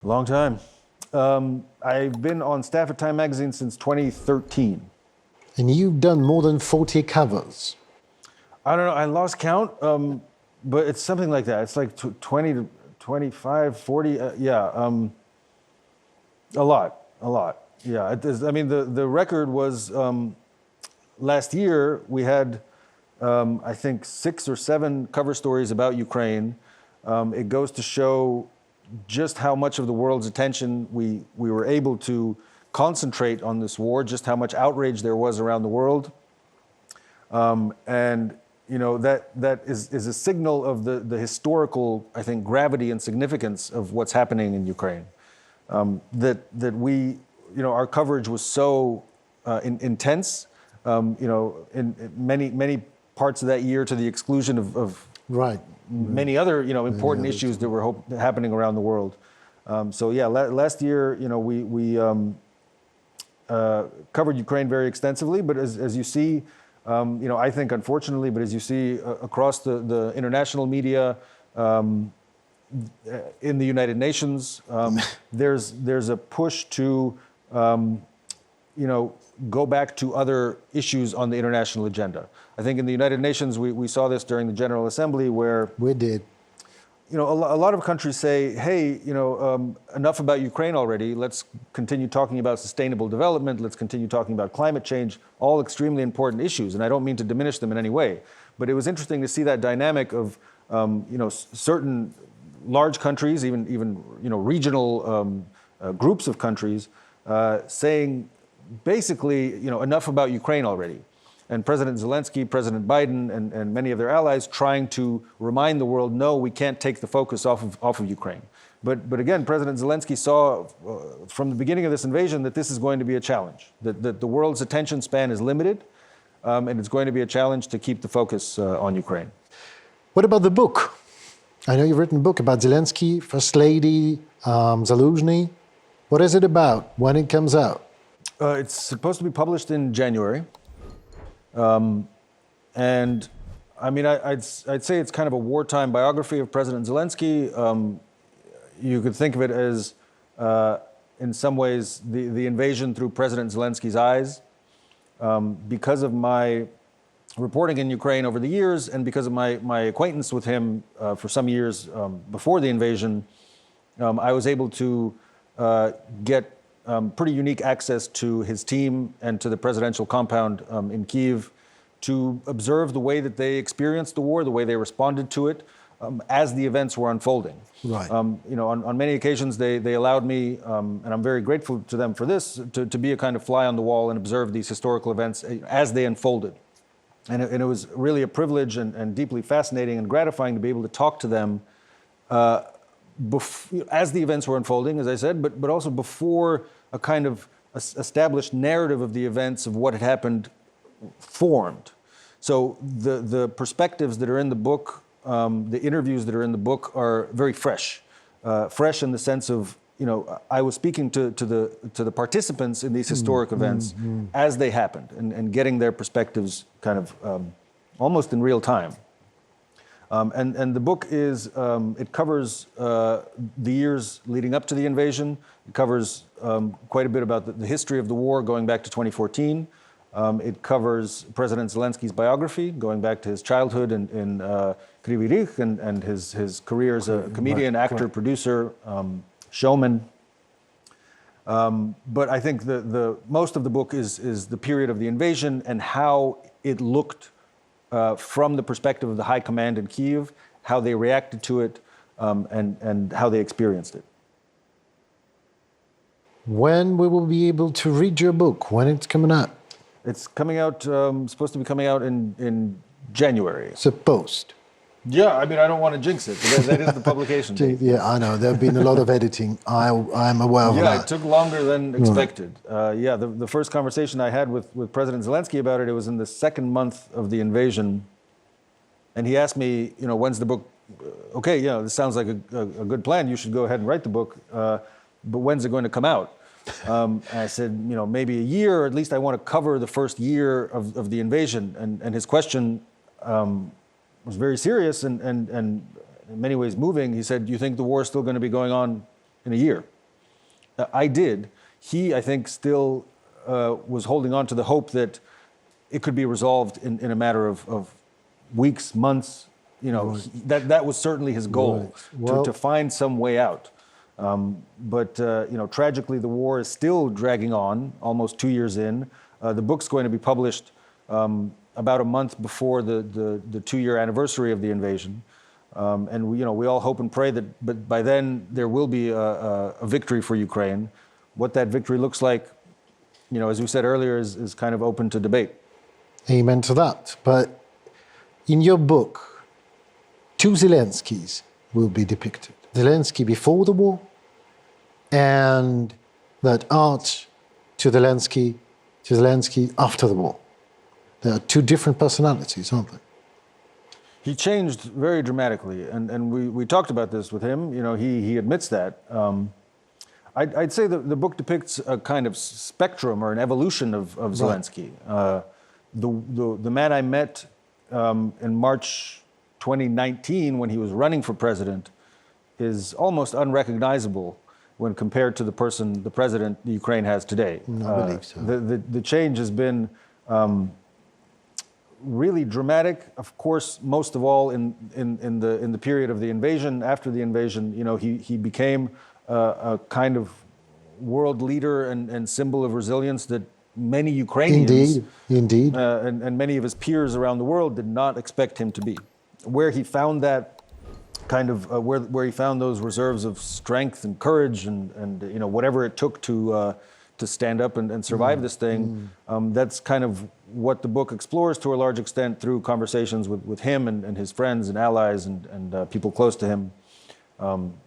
Long time. I've been on staff at Time Magazine since 2013. And you've done more than 40 covers. I don't know, I lost count, but it's something like that. It's like 20 to 25, 40, a lot. Yeah, I mean, the record was last year we had, I think, 6 or 7 cover stories about Ukraine. It goes to show just how much of the world's attention we were able to concentrate on this war, just how much outrage there was around the world. And you know, that is a signal of the historical, I think, gravity and significance of what's happening in Ukraine. That we, you know, our coverage was so intense, you know, in many parts of that year, to the exclusion of Right. many other, you know, important issues that were happening around the world. So yeah, last year, you know, we covered Ukraine very extensively, but as you see, you know, I think unfortunately, but as you see across the international media, in the United Nations, there's a push to, you know, go back to other issues on the international agenda. I think in the United Nations, we saw this during the General Assembly where We did. you know, a lot of countries say, hey, you know, enough about Ukraine already. Let's continue talking about sustainable development. Let's continue talking about climate change, all extremely important issues. And I don't mean to diminish them in any way. But it was interesting to see that dynamic of, you know, certain large countries, even you know, regional groups of countries, saying basically, you know, enough about Ukraine already. And President Zelensky, President Biden, and many of their allies trying to remind the world, no, we can't take the focus off of Ukraine. But again, President Zelensky saw from the beginning of this invasion that this is going to be a challenge, that the world's attention span is limited, and it's going to be a challenge to keep the focus on Ukraine. What about the book? I know you've written a book about Zelensky, First Lady, Zaluzhny. What is it about? When it comes out? It's supposed to be published in January. And I mean, I'd say it's kind of a wartime biography of President Zelensky. You could think of it as, in some ways, the invasion through President Zelensky's eyes. Because of my reporting in Ukraine over the years, and because of my acquaintance with him for some years before the invasion, I was able to get pretty unique access to his team and to the presidential compound in Kyiv to observe the way that they experienced the war, the way they responded to it as the events were unfolding. Right. You know, on many occasions they allowed me, and I'm very grateful to them for this, to be a kind of fly on the wall and observe these historical events as they unfolded. And it was really a privilege and deeply fascinating and gratifying to be able to talk to them as the events were unfolding, as I said, but also before a kind of established narrative of the events of what had happened formed. So the perspectives that are in the book, the interviews that are in the book are very fresh. Fresh in the sense of, you know, I was speaking to the participants in these historic events as they happened and getting their perspectives kind of almost in real time. And the book is, it covers the years leading up to the invasion. It covers quite a bit about the history of the war going back to 2014. It covers President Zelensky's biography, going back to his childhood in Kryvyi Rih and his career as a comedian, actor, producer, showman. But I think the most of the book is the period of the invasion and how it looked from the perspective of the high command in Kyiv, how they reacted to it, and how they experienced it. When we will be able to read your book? When it's coming out? It's coming out, supposed to be coming out in January. Supposed. Yeah, I mean, I don't want to jinx it, but that is the publication date. Yeah, I know. There have been a lot of editing. I'm aware of that. Yeah, it took longer than expected. Yeah, the first conversation I had with President Zelensky about it was in the second month of the invasion. And he asked me, you know, when's the book? Okay, you know, this sounds like a good plan. You should go ahead and write the book. But when's it going to come out? I said, you know, maybe a year, or at least I want to cover the first year of the invasion. And his question was very serious and in many ways moving. He said, "Do you think the war is still going to be going on in a year. I did. He, I think, still was holding on to the hope that it could be resolved in a matter of weeks, months. You know, that was certainly his goal, Well, to find some way out. But you know, tragically, the war is still dragging on, almost 2 years in. The book's going to be published about a month before the 2-year anniversary of the invasion. And we, you know, we all hope and pray that by then there will be a victory for Ukraine. What that victory looks like, you know, as we said earlier, is kind of open to debate. amen to that. But in your book, 2 Zelenskys will be depicted. Zelensky before the war and that arch to Zelensky after the war. There are 2 different personalities, aren't they? He changed very dramatically, and we talked about this with him. You know, he admits that. I'd say the book depicts a kind of spectrum or an evolution of Zelensky. The man I met in March 2019 when he was running for president is almost unrecognizable when compared to the president Ukraine has today. I believe so. The change has been really dramatic. Of course, most of all in the period of the invasion. After the invasion, you know, he became a kind of world leader and symbol of resilience that many Ukrainians, Indeed. and many of his peers around the world did not expect him to be. Where he found that kind of where he found those reserves of strength and courage and you know, whatever it took to stand up and survive this thing. That's kind of what the book explores to a large extent through conversations with him and his friends and allies and people close to him.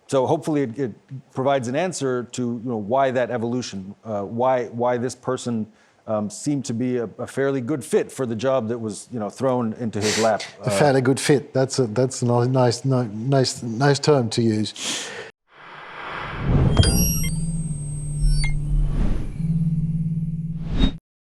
So hopefully it provides an answer to, you know, why that evolution, why this person seemed to be a fairly good fit for the job that was, you know, thrown into his lap. A fairly good fit. That's a nice term to use.